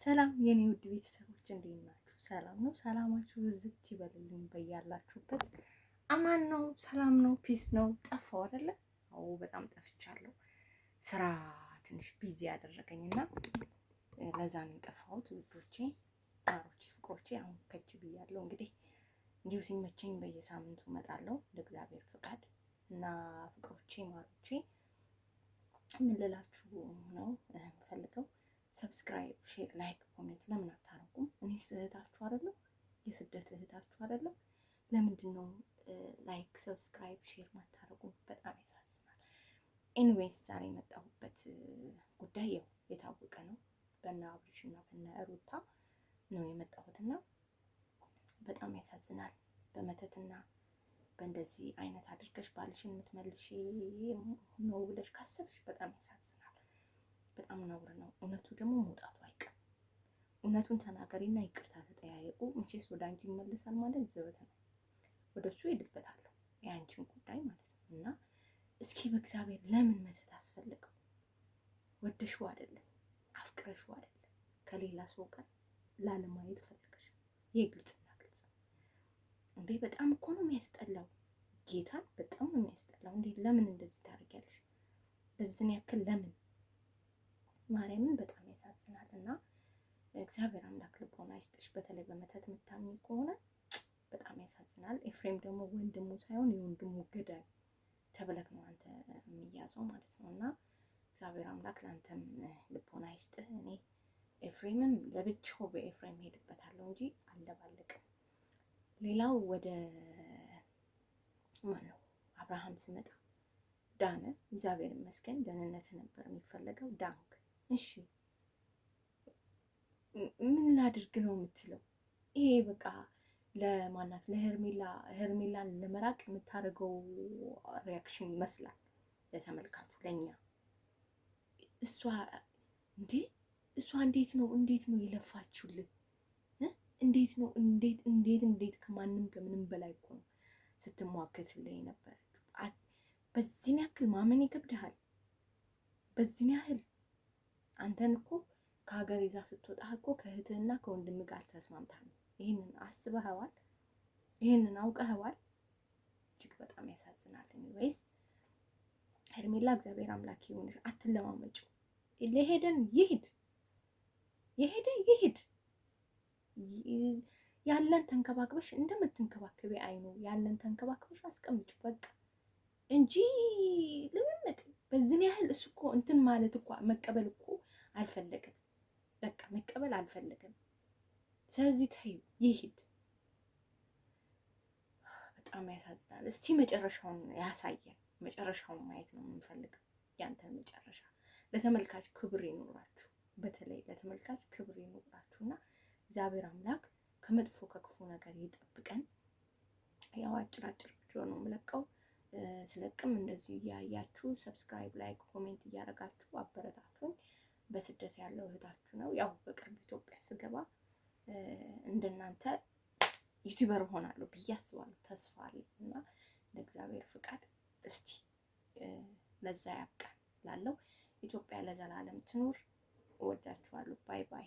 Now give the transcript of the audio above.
ሰላም የኔ ውድ ቤተሰቦች እንዴት ናችሁ? ሰላም ነው? ሰላማችሁ ብዝት ይበልልኝ በያላችሁበት። አማን ነው? ሰላም ነው? ፒስ ነው? ጠፋው አይደለ? አዎ በጣም ጠፍቻለሁ። ስራ ትንሽ ቢዚ ያደረገኝና ለዛ ነው የጠፋሁት። ውዶቼ፣ ማሮቼ፣ ፍቅሮቼ አሁን ከች ብያለሁ። እንግዲህ እንዲሁ ሲመቸኝ በየሳምንቱ እመጣለሁ ለእግዚአብሔር ፍቃድ እና ፍቅሮቼ፣ ማሮቼ ምን ልላችሁ ነው የምፈልገው፣ ሰብስክራይብ፣ ሼር፣ ላይክ፣ ኮሜንት ለምን አታረጉም? እኔስ እህታችሁ አይደለሁ? የስደት እህታችሁ አይደለሁ? ለምንድን ነው ላይክ፣ ሰብስክራይብ፣ ሼር ማታረጉም? በጣም ያሳዝናል። ኤኒዌይስ ዛሬ የመጣሁበት ጉዳይ ያው የታወቀ ነው። በእነ አብርሽ እና በእነ ሩታ ነው የመጣሁትና በጣም ያሳዝናል። በመተትና በእንደዚህ አይነት አድርገሽ ባልሽን የምትመልሺ ነው ብለሽ ካሰብሽ በጣም ያሳዝናል። በጣም ነውር ነው። እውነቱ ደግሞ መውጣቱ አይቀርም። እውነቱን ተናገሪና ይቅርታ ተጠያየቁ። መቼስ ወደ አንቺ ይመለሳል ማለት ዘበት ነው። ወደ እሱ ሄድበታለሁ የአንቺን ጉዳይ ማለት ነው። እና እስኪ በእግዚአብሔር ለምን መተት አስፈልገው? ወደሽው አይደለም፣ አፍቅረሽው አይደለም፣ ከሌላ ሰው ጋር ላለማየት ፈልገሽ ነው። ይሄ ግልጽና ግልጽ ነው እንዴ! በጣም እኮ ነው የሚያስጠላው። ጌታን በጣም ነው የሚያስጠላው። እንዴ ለምን እንደዚህ ታደርጊያለሽ? በዝን ያክል ለምን? ማርያምን በጣም ያሳዝናል። እና እግዚአብሔር አምላክ ልቦና ይስጥሽ። በተለይ በመተት የምታምኝ ከሆነ በጣም ያሳዝናል። ኤፍሬም ደግሞ ወንድሙ ሳይሆን የወንድሙ ገዳይ ተብለክ ነው አንተ የሚያዘው ማለት ነው። እና እግዚአብሔር አምላክ ለአንተም ልቦና ይስጥህ። እኔ ኤፍሬምም ለብቻው በኤፍሬም ሄድበታለሁ እንጂ አለባለቅም። ሌላው ወደ ማነው አብርሃም ስመጣ ዳነ። እግዚአብሔር ይመስገን ደህንነት ነበር የሚፈለገው፣ ዳንክ። እሺ ምን ላድርግ ነው የምትለው? ይሄ በቃ ለማናት ለሄርሜላን ለመራቅ የምታደርገው ሪያክሽን ይመስላል ለተመልካቹ፣ ለኛ። እሷ እንዴት ነው የለፋችሁልን? እንዴት ነው እንዴት ከማንም ከምንም በላይ እኮ ነው ስትሟገትልኝ ነበር። በዚህን ያክል ማመን ይከብድሃል? በዚህን ያህል አንተን እኮ ከሀገር ይዛ ስትወጣ እኮ ከእህትህና ከወንድም ጋር ተስማምታ ነው። ይህንን አስበኸዋል? ይህንን አውቀኸዋል? እጅግ በጣም ያሳዝናል። ወይስ ሄርሜላ እግዚአብሔር አምላክ ይሁንሽ፣ አትለማመጪው። ለሄደን ይሂድ፣ የሄደ ይሂድ። ያለን ተንከባክበሽ እንደምትንከባከቢ አይኑ ያለን ተንከባክበሽ አስቀምጭ በቃ እንጂ ልምምጥ በዚህን ያህል እሱ እኮ እንትን ማለት እኮ መቀበል እኮ አልፈለግም። በቃ መቀበል አልፈለግም። ስለዚህ ተይው ይሂድ። በጣም ያሳዝናል። እስቲ መጨረሻውን ያሳየን። መጨረሻውን ማየት ነው የምንፈልገው፣ ያንተን መጨረሻ። ለተመልካች ክብር ይኖራችሁ፣ በተለይ ለተመልካች ክብር ይኖራችሁና እግዚአብሔር አምላክ ከመጥፎ ከክፉ ነገር ይጠብቀን። ያው አጭር ቪዲዮ ነው የምለቀው። ስለቅም እንደዚህ እያያችሁ ሰብስክራይብ፣ ላይክ፣ ኮሜንት እያደረጋችሁ አበረታቱኝ። በስደት ያለው እህታችሁ ነው። ያው በቅርብ ኢትዮጵያ ስገባ እንደናንተ ዩቲዩበር ሆናለሁ ብዬ አስባለሁ፣ ተስፋ አለኝ። እና ለእግዚአብሔር ፍቃድ እስቲ ለዛ ያብቃን። ላለው ኢትዮጵያ ለዘላለም ትኑር። እወዳችኋለሁ። ባይ ባይ።